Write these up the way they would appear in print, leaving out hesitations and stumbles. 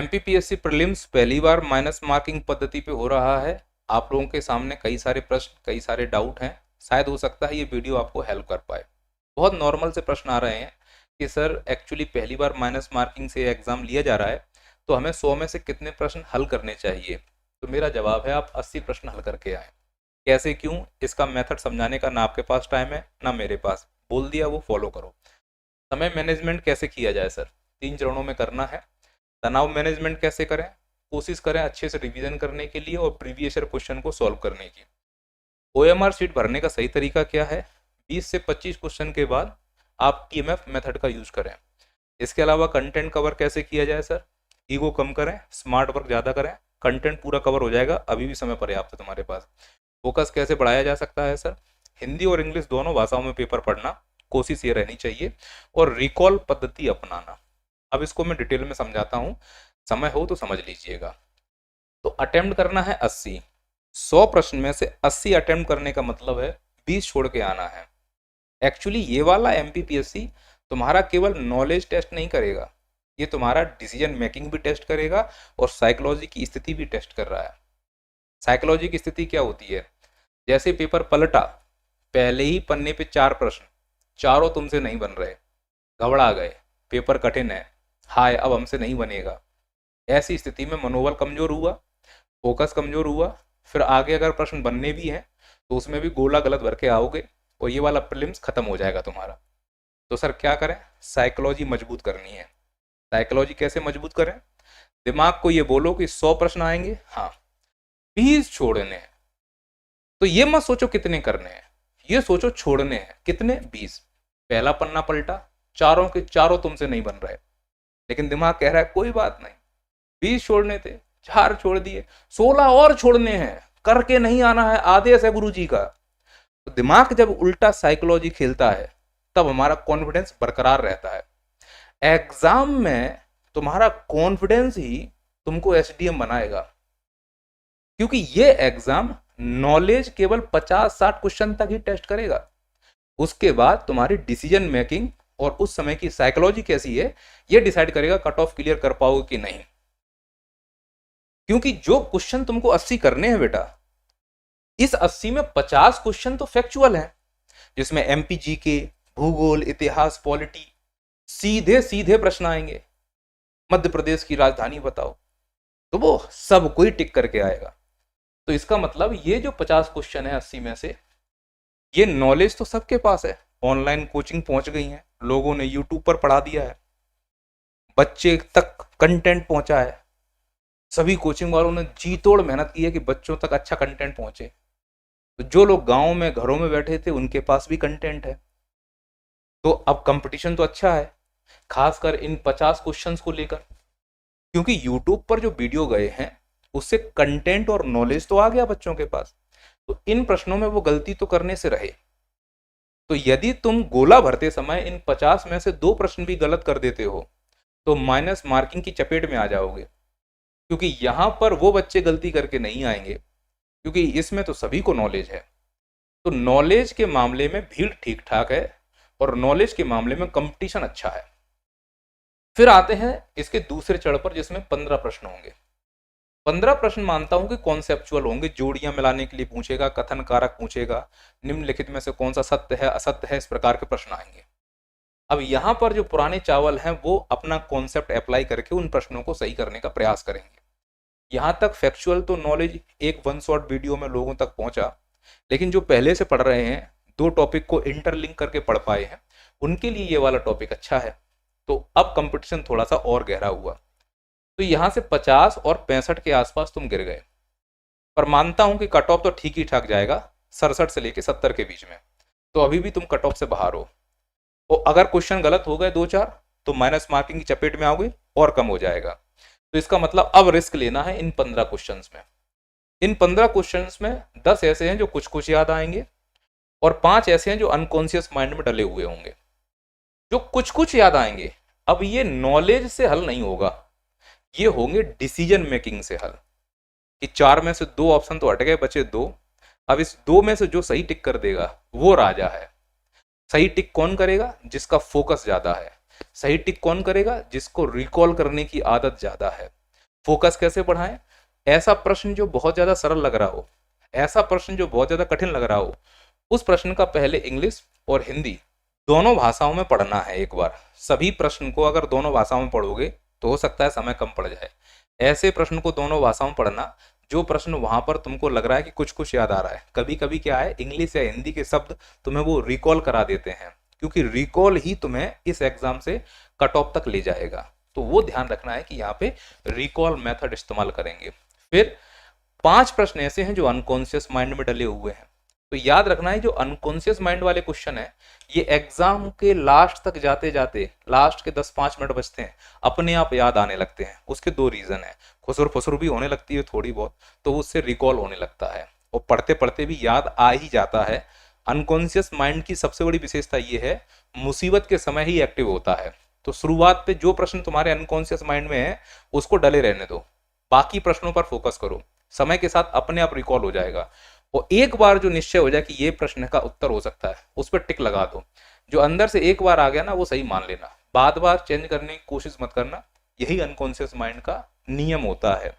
MPPSC prelims पहली बार minus marking पद्धति पे हो रहा है। आप लोगों के सामने कई सारे प्रश्न, कई सारे डाउट हैं। शायद हो सकता है ये वीडियो आपको हेल्प कर पाए। बहुत नॉर्मल से प्रश्न आ रहे हैं कि सर एक्चुअली पहली बार माइनस मार्किंग से एग्जाम लिया जा रहा है, तो हमें 100 में से कितने प्रश्न हल करने चाहिए। तो मेरा जवाब है आप 80 प्रश्न हल करके आए। कैसे, क्यों, इसका मेथड समझाने का ना आपके पास टाइम है ना मेरे पास। बोल दिया वो फॉलो करो। समय मैनेजमेंट कैसे किया जाए सर, 3 चरणों में करना है। तनाव मैनेजमेंट कैसे करें, कोशिश करें अच्छे से रिवीजन करने के लिए और प्रीवियस ईयर क्वेश्चन को सॉल्व करने की। ओएमआर शीट भरने का सही तरीका क्या है, 20 से 25 क्वेश्चन के बाद आप टीएमएफ मेथड का यूज करें। इसके अलावा कंटेंट कवर कैसे किया जाए सर, ईगो कम करें, स्मार्ट वर्क ज़्यादा करें, कंटेंट पूरा कवर हो जाएगा, अभी भी समय पर्याप्त है तुम्हारे पास। फोकस कैसे बढ़ाया जा सकता है सर, हिंदी और इंग्लिश दोनों भाषाओं में पेपर पढ़ना, कोशिश ये रहनी चाहिए, और रिकॉल पद्धति अपनाना। अब इसको मैं डिटेल में समझाता हूँ, समय हो तो समझ लीजिएगा। तो अटेम्प्ट करना है 80। 100 प्रश्न में से 80 अटेम्प्ट करने का मतलब है 20 छोड़ के आना है। एक्चुअली ये वाला एमपीपीएससी तुम्हारा केवल नॉलेज टेस्ट नहीं करेगा, ये तुम्हारा डिसीजन मेकिंग भी टेस्ट करेगा और साइकोलॉजी की स्थिति भी टेस्ट कर रहा है। साइकोलॉजी की स्थिति क्या होती है, जैसे पेपर पलटा, पहले ही पन्ने पे 4 प्रश्न, चारों तुमसे नहीं बन रहे, घबरा गए, पेपर कठिन है, हाय अब हमसे नहीं बनेगा। ऐसी स्थिति में मनोबल कमजोर हुआ, फोकस कमजोर हुआ, फिर आगे अगर प्रश्न बनने भी हैं तो उसमें भी गोला गलत भर के आओगे और ये वाला प्रीलिम्स खत्म हो जाएगा तुम्हारा। तो सर क्या करें, साइकोलॉजी मजबूत करनी है। साइकोलॉजी कैसे मजबूत करें, दिमाग को ये बोलो कि 100 प्रश्न आएंगे, हाँ 20 छोड़ने हैं। तो ये मत सोचो कितने करने हैं, ये सोचो छोड़ने हैं कितने, 20। पहला पन्ना पलटा, चारों के चारों तुमसे नहीं बन रहे, लेकिन दिमाग कह रहा है कोई बात नहीं, 20 छोड़ने थे, 4 छोड़ दिए, 16 और छोड़ने हैं, करके नहीं आना है, आदेश है गुरु जी का। तो दिमाग जब उल्टा साइकोलॉजी खेलता है तब हमारा कॉन्फिडेंस बरकरार रहता है। एग्जाम में तुम्हारा कॉन्फिडेंस ही तुमको एसडीएम बनाएगा, क्योंकि ये एग्जाम नॉलेज केवल 50-60 क्वेश्चन तक ही टेस्ट करेगा। उसके बाद तुम्हारी डिसीजन मेकिंग और उस समय की साइकोलॉजी कैसी है ये डिसाइड करेगा कट ऑफ क्लियर कर पाओगे कि नहीं। क्योंकि जो क्वेश्चन तुमको 80 करने हैं बेटा, इस 80 में 50 क्वेश्चन तो फैक्चुअल हैं, जिसमें एमपीजी के, भूगोल, इतिहास, पॉलिटी, सीधे सीधे प्रश्न आएंगे। मध्य प्रदेश की राजधानी बताओ, तो वो सब कोई टिक करके आएगा। तो इसका मतलब ये जो 50 क्वेश्चन है 80 में से, ये नॉलेज तो सबके पास है, ऑनलाइन कोचिंग पहुंच गई है, लोगों ने यूट्यूब पर पढ़ा दिया है, बच्चे तक कंटेंट पहुंचा है, सभी कोचिंग वालों ने जी तोड़ मेहनत की है कि बच्चों तक अच्छा कंटेंट पहुंचे। तो जो लोग गांव में घरों में बैठे थे उनके पास भी कंटेंट है। तो अब कंपटीशन तो अच्छा है, खासकर इन 50 क्वेश्चंस को लेकर, क्योंकि यूट्यूब पर जो वीडियो गए हैं उससे कंटेंट और नॉलेज तो आ गया बच्चों के पास। तो इन प्रश्नों में वो गलती तो करने से रहे। तो यदि तुम गोला भरते समय इन 50 में से 2 प्रश्न भी गलत कर देते हो तो माइनस मार्किंग की चपेट में आ जाओगे, क्योंकि यहां पर वो बच्चे गलती करके नहीं आएंगे, क्योंकि इसमें तो सभी को नॉलेज है। तो नॉलेज के मामले में भीड़ ठीक ठाक है और नॉलेज के मामले में कंपटीशन अच्छा है। फिर आते हैं इसके दूसरे चरण पर, जिसमें 15 प्रश्न होंगे। 15 प्रश्न मानता हूं कि कॉन्सेप्चुअल होंगे, जोड़ियां मिलाने के लिए पूछेगा, कथन कारक पूछेगा, निम्नलिखित में से कौन सा सत्य है असत्य है, इस प्रकार के प्रश्न आएंगे। अब यहां पर जो पुराने चावल हैं वो अपना कॉन्सेप्ट अप्लाई करके उन प्रश्नों को सही करने का प्रयास करेंगे। यहां तक फैक्चुअल तो नॉलेज एक वन शॉट वीडियो में लोगों तक पहुंचा, लेकिन जो पहले से पढ़ रहे हैं, 2 टॉपिक को इंटरलिंक करके पढ़ पाए हैं, उनके लिए ये वाला टॉपिक अच्छा है। तो अब कंपटीशन थोड़ा सा और गहरा हुआ। तो यहां से 50 और 65 के आसपास तुम गिर गए, पर मानता हूं कि कट ऑफ तो ठीक ही ठाक जाएगा, 67 से लेके 70 के बीच में। तो अभी भी तुम कट ऑफ से बाहर हो, और अगर क्वेश्चन गलत हो गए 2-4 तो माइनस मार्किंग की चपेट में आओगे और कम हो जाएगा। तो इसका मतलब अब रिस्क लेना है इन 15 क्वेश्चंस में। इन 15 क्वेश्चंस में 10 ऐसे हैं जो कुछ कुछ याद आएंगे और 5 ऐसे हैं जो अनकॉन्शियस माइंड में डले हुए होंगे। जो कुछ कुछ याद आएंगे, अब ये नॉलेज से हल नहीं होगा, ये होंगे डिसीजन मेकिंग से हल, कि 4 में से 2 ऑप्शन तो हट गए, बचे 2। अब इस 2 में से जो सही टिक कर देगा वो राजा है। सही टिक कौन करेगा, जिसका फोकस ज्यादा है। सही टिक कौन करेगा, जिसको रिकॉल करने की आदत ज्यादा है। फोकस कैसे बढ़ाएं? ऐसा प्रश्न जो बहुत ज्यादा सरल लग रहा हो, ऐसा प्रश्न जो बहुत ज्यादा कठिन लग रहा हो, उस प्रश्न का पहले इंग्लिश और हिंदी दोनों भाषाओं में पढ़ना है एक बार। सभी प्रश्न को अगर दोनों भाषाओं में पढ़ोगे तो हो सकता है समय कम पड़ जाए। ऐसे प्रश्न को दोनों भाषाओं में पढ़ना जो प्रश्न वहां पर तुमको लग रहा है कि कुछ कुछ याद आ रहा है। कभी कभी क्या है, इंग्लिश या हिंदी के शब्द तुम्हें वो रिकॉल करा देते हैं, क्योंकि रिकॉल ही तुम्हें इस एग्जाम से कट ऑफ तक ले जाएगा। तो वो ध्यान रखना है कि यहाँ पे रिकॉल मेथड इस्तेमाल करेंगे। फिर 5 प्रश्न ऐसे हैं जो अनकॉन्शियस माइंड में डले हुए हैं। तो याद रखना है जो अनकॉन्शियस माइंड वाले क्वेश्चन है, ये एग्जाम के लास्ट तक जाते जाते, लास्ट के 10-5 मिनट बचते हैं, अपने आप याद आने लगते हैं। उसके 2 रीजन है, खुसर फुसर भी होने लगती है थोड़ी बहुत, तो उससे रिकॉल होने लगता है और पढ़ते पढ़ते भी याद आ ही जाता है। अनकॉन्शियस माइंड की सबसे बड़ी विशेषता ये है, मुसीबत के समय ही एक्टिव होता है। तो शुरुआत पे जो प्रश्न तुम्हारे अनकॉन्शियस माइंड में है उसको डले रहने दो, बाकी प्रश्नों पर फोकस करो, समय के साथ अपने आप रिकॉल हो जाएगा। और एक बार जो निश्चय हो जाए कि ये प्रश्न का उत्तर हो सकता है, उस पर टिक लगा दो। जो अंदर से एक बार आ गया ना, वो सही मान लेना, बार बार चेंज करने की कोशिश मत करना। यही अनकॉन्शियस माइंड का नियम होता है।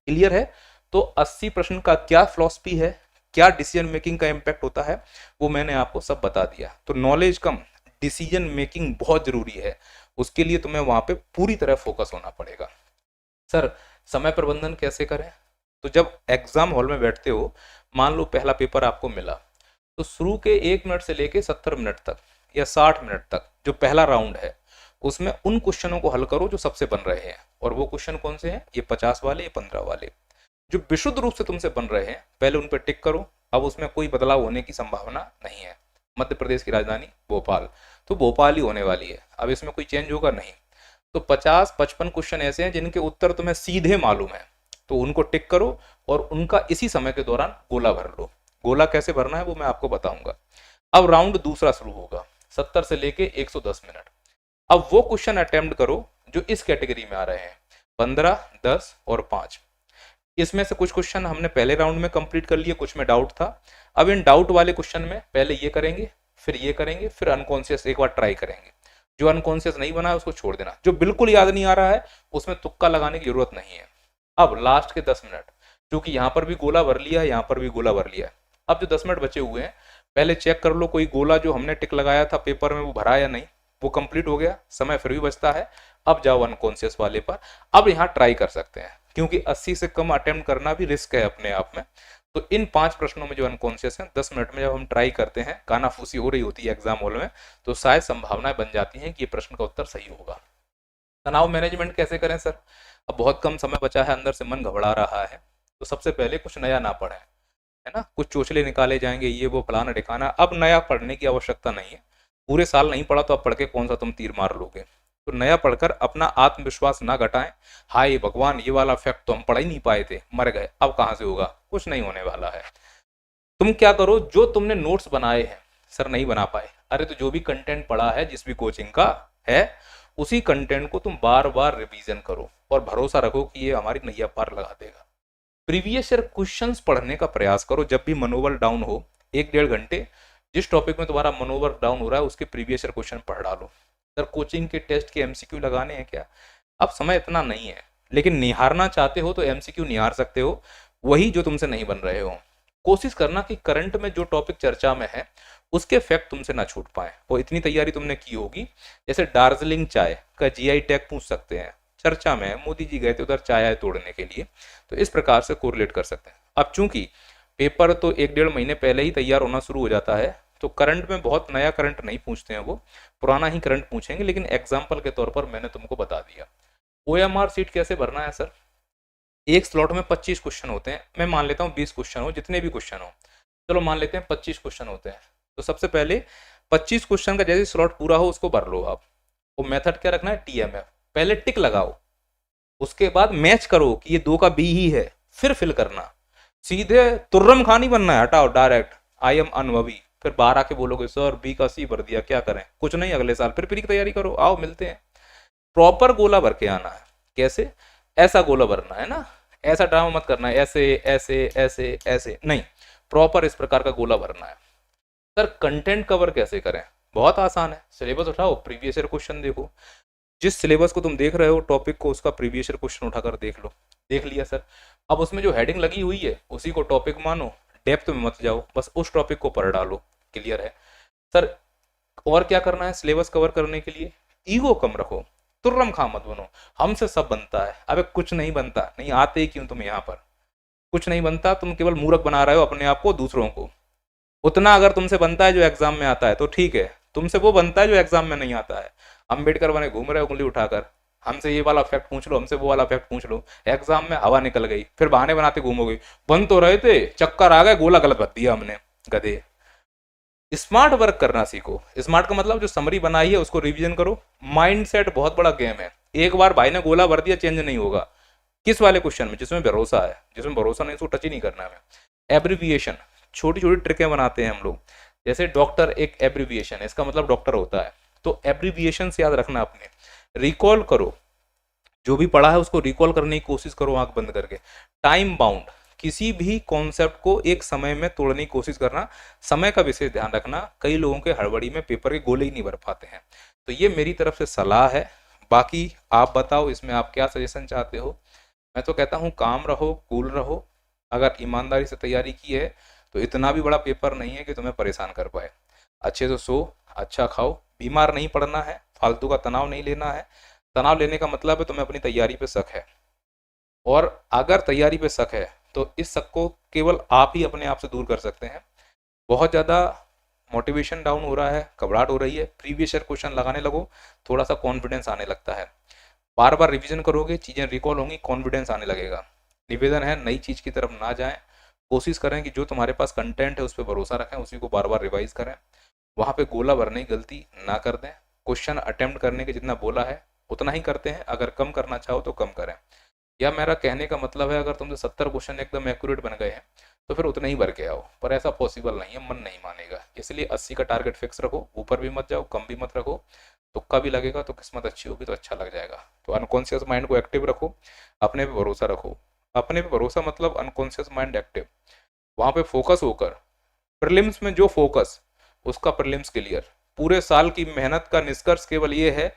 क्लियर है? तो 80 प्रश्न का क्या फिलॉसफी है, क्या डिसीजन मेकिंग का इंपैक्ट होता है, वो मैंने आपको सब बता दिया। तो नॉलेज कम, डिसीजन मेकिंग बहुत जरूरी है। उसके लिए तुम्हें वहां पे पूरी तरह फोकस होना पड़ेगा। सर समय प्रबंधन कैसे करें? तो जब एग्जाम हॉल में बैठते हो, मान लो पहला पेपर आपको मिला, तो शुरू के 1 मिनट से लेके 70 मिनट तक या 60 मिनट तक जो पहला राउंड है, उसमें उन क्वेश्चनों को हल करो जो सबसे बन रहे हैं। और वो क्वेश्चन कौन से हैं? ये 50 वाले, ये 15 वाले जो विशुद्ध रूप से तुमसे बन रहे हैं, पहले उन पर टिक करो। अब उसमें कोई बदलाव होने की संभावना नहीं है। मध्य प्रदेश की राजधानी भोपाल, तो भोपाल ही होने वाली है, अब इसमें कोई चेंज होगा नहीं। तो 50-55 क्वेश्चन ऐसे हैं जिनके उत्तर तुम्हें सीधे मालूम है, तो उनको टिक करो और उनका इसी समय के दौरान गोला भर लो। गोला कैसे भरना है वो मैं आपको बताऊंगा। अब राउंड दूसरा शुरू होगा, 70 से लेके 110 मिनट। अब वो क्वेश्चन अटेम्प्ट करो जो इस कैटेगरी में आ रहे हैं, 15, 10 और 5। इसमें से कुछ क्वेश्चन हमने पहले राउंड में कंप्लीट कर लिए, कुछ में डाउट था। अब इन डाउट वाले क्वेश्चन में पहले ये करेंगे, फिर ये करेंगे, फिर अनकॉन्शियस एक बार ट्राई करेंगे। जो अनकॉन्शियस नहीं बना है उसको छोड़ देना, जो बिल्कुल याद नहीं आ रहा है उसमें तुक्का लगाने की जरूरत नहीं है। अब लास्ट के 10 मिनट, क्योंकि यहाँ पर भी गोला भर लिया है, यहाँ पर भी गोला भर लिया है। अब जो 10 मिनट बचे हुए हैं, पहले चेक कर लो कोई गोला जो हमने टिक लगाया था पेपर में वो भरा या नहीं। वो कंप्लीट हो गया, समय फिर भी बचता है। अब जाओ अनकॉन्शियस वाले पर। अब यहाँ ट्राई कर सकते हैं, क्योंकि 80 से कम अटेम्प्ट करना भी रिस्क है अपने आप में। तो इन 5 प्रश्नों में जो अनकॉन्शियस है, 10 मिनट में जब हम ट्राई करते हैं, कानाफूसी हो रही होती है एग्जाम हॉल में, तो शायद संभावनाएं बन जाती हैं कि ये प्रश्न का उत्तर सही होगा। तनाव मैनेजमेंट कैसे करें सर? अब बहुत कम समय बचा है, अंदर से मन घबरा रहा है, तो सबसे पहले कुछ नया ना पढ़ें, है ना। कुछ चोचले निकाले जाएंगे, ये वो फलाना ढिकाना, अब नया पढ़ने की आवश्यकता नहीं है। पूरे साल नहीं पढ़ा तो अब पढ़ के कौन सा तुम तीर मार लोगे। तो नया पढ़कर अपना आत्मविश्वास ना घटाएं। हाय भगवान, ये वाला फैक्ट तो हम पढ़ ही नहीं पाए थे, मर गए, अब कहां से होगा। कुछ नहीं होने वाला है। तुम क्या करो, जो तुमने नोट्स बनाए हैं, सर नहीं बना पाए, अरे तो जो भी कंटेंट पढ़ा है जिस भी कोचिंग का है, उसी कंटेंट को तुम बार बार रिवीजन करो और भरोसा रखो कि ये हमारी नैया पार लगा देगा। प्रीवियस ईयर क्वेश्चंस पढ़ने का प्रयास करो जब भी मनोबल डाउन हो। 1-1.5 घंटे जिस टॉपिक में तुम्हारा मनोबल डाउन हो रहा है उसके प्रीवियस ईयर क्वेश्चन पढ़ डालो। सर कोचिंग के टेस्ट के एमसीक्यू लगाने हैं क्या? अब समय इतना नहीं है, लेकिन निहारना चाहते हो तो एमसीक्यू निहार सकते हो, वही जो तुमसे नहीं बन रहे हो। कोशिश करना कि करंट में जो टॉपिक चर्चा में है उसके फैक्ट तुमसे ना छूट पाए। और इतनी तैयारी तुमने की होगी, जैसे दार्जिलिंग चाय का जीआई टैग पूछ सकते हैं, चर्चा में है, मोदी जी गए थे उधर चाय तोड़ने के लिए, तो इस प्रकार से कोरिलेट कर सकते हैं। अब चूंकि पेपर तो 1-1.5 महीने पहले ही तैयार होना शुरू हो जाता है, तो करंट में बहुत नया करंट नहीं पूछते हैं, वो पुराना ही करंट पूछेंगे, लेकिन एग्जाम्पल के तौर पर मैंने तुमको बता दिया। ओएमआर सीट कैसे भरना है सर? एक स्लॉट में 25 क्वेश्चन होते हैं, मैं मान लेता हूँ 20 क्वेश्चन हो, जितने भी क्वेश्चन हो, चलो मान लेते हैं 25 क्वेश्चन होते हैं। तो सबसे पहले 25 क्वेश्चन का जैसे स्लॉट पूरा हो उसको भर लो आप। वो मेथड क्या रखना है? टीएमएफ। पहले टिक लगाओ, उसके बाद मैच करो कि ये 2 का बी ही है, फिर फिल करना। सीधे तुर्रम खान ही बनना है, हटाओ डायरेक्ट आई एम अनुभवी, फिर बाहर आके बोलोगे सर बी का सी भर दिया, क्या करें? कुछ नहीं, अगले साल फिर प्री की तैयारी करो, आओ मिलते हैं। प्रॉपर गोला भर के आना है। कैसे? ऐसा गोला भरना है ना, ऐसा ड्रामा मत करना है ऐसे ऐसे ऐसे ऐसे, नहीं, प्रॉपर इस प्रकार का गोला भरना है। सर कंटेंट कवर कैसे करें? बहुत आसान है, सिलेबस उठाओ, प्रीवियस ईयर क्वेश्चन देखो। जिस सिलेबस को तुम देख रहे हो टॉपिक को, उसका प्रीवियस ईयर क्वेश्चन उठाकर देख लो। देख लिया सर, अब उसमें जो हेडिंग लगी हुई है उसी को टॉपिक मानो, डेप्थ में मत जाओ, बस उस टॉपिक को पढ़ डालो, क्लियर है सर। और क्या करना है सिलेबस कवर करने के लिए? ईगो कम रखो, तुर्रम खा मत बनो, हमसे सब बनता है। अबे कुछ नहीं बनता, नहीं आते ही क्यों तुम यहाँ पर? कुछ नहीं बनता, तुम केवल मूर्ख बना रहे हो अपने आप को, दूसरों को। उतना अगर तुमसे बनता है जो एग्जाम में आता है तो ठीक है, तुमसे वो बनता है जो एग्जाम में नहीं आता है। अम्बेडकर बने घूम रहे हो उंगली उठाकर, हमसे ये वाला फैक्ट पूछ लो, हमसे वो वाला फैक्ट पूछ लो, एग्जाम में हवा निकल गई, फिर बहाने बनाते घूमोगे। बन तो रहे थे, चक्कर आ गए, गोला गलत बत दिया हमने, गधे। स्मार्ट वर्क करना सीखो। स्मार्ट का मतलब जो समरी बनाई है उसको रिवीजन करो। माइंडसेट बहुत बड़ा गेम है, एक बार भाई ने गोला भर दिया चेंज नहीं होगा। किस वाले क्वेश्चन में? जिसमें भरोसा है, जिसमें भरोसा नहीं उसको टच ही नहीं करना है। एब्रीविएशन, छोटी छोटी ट्रिकें बनाते हैं हम लोग। जैसे डॉक्टर एक एब्रीविएशन है, इसका मतलब डॉक्टर होता है, तो एब्रीविएशन से याद रखना अपने, रिकॉल करो, जो भी पढ़ा है उसको रिकॉल करने की कोशिश करो आंख बंद करके। टाइम बाउंड, किसी भी कॉन्सेप्ट को एक समय में तोड़ने की कोशिश करना, समय का विशेष ध्यान रखना। कई लोगों के हड़बड़ी में पेपर के गोले ही नहीं भर पाते हैं। तो ये मेरी तरफ से सलाह है, बाकी आप बताओ इसमें आप क्या सजेशन चाहते हो। मैं तो कहता हूँ काम रहो, कूल रहो। अगर ईमानदारी से तैयारी की है तो इतना भी बड़ा पेपर नहीं है कि तुम्हें परेशान कर पाए। अच्छे से सो, अच्छा खाओ, बीमार नहीं पड़ना है, फालतू का तनाव नहीं लेना है। तनाव लेने का मतलब है तुम्हें अपनी तैयारी पे शक है, और अगर तैयारी पे शक है तो इस शक को केवल आप ही अपने आप से दूर कर सकते हैं। बहुत ज़्यादा मोटिवेशन डाउन हो रहा है, घबराहट हो रही है, प्रीवियस ईयर क्वेश्चन लगाने लगो, थोड़ा सा कॉन्फिडेंस आने लगता है। बार बार रिवीजन करोगे, चीज़ें रिकॉल होंगी, कॉन्फिडेंस आने लगेगा। निवेदन है नई चीज़ की तरफ ना जाएं, कोशिश करें कि जो तुम्हारे पास कंटेंट है उस पर भरोसा रखें, उसी को बार बार रिवाइज करें। वहाँ पे गोला भरने की गलती ना कर दें। क्वेश्चन अटेम्प्ट करने के जितना बोला है उतना ही करते हैं, अगर कम करना चाहो तो कम करें। या मेरा कहने का मतलब है अगर तुमसे 70 क्वेश्चन एकदम एक्यूरेट बन गए हैं तो फिर उतने ही भर के आओ, पर ऐसा पॉसिबल नहीं है, मन नहीं मानेगा। इसलिए 80 का टारगेट फिक्स रखो, ऊपर भी मत जाओ, कम भी मत रखो। तुक्का भी लगेगा तो किस्मत अच्छी होगी तो अच्छा लग जाएगा। तो अनकॉन्शियस माइंड को एक्टिव रखो, अपने पे भरोसा रखो। अपने पे भरोसा मतलब अनकॉन्शियस माइंड एक्टिव, वहाँ पे फोकस होकर प्रीलिम्स में जो फोकस, उसका प्रीलिम्स क्लियर। पूरे साल की मेहनत का निष्कर्ष केवल ये है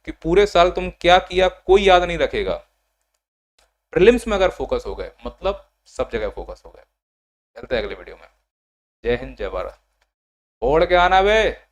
कि पूरे साल तुम क्या किया कोई याद नहीं रखेगा, प्रीलिम्स में अगर फोकस हो गए मतलब सब जगह फोकस हो गए। चलते हैं अगले वीडियो में। जय हिंद, जय भारत। ओढ़ के आना बे।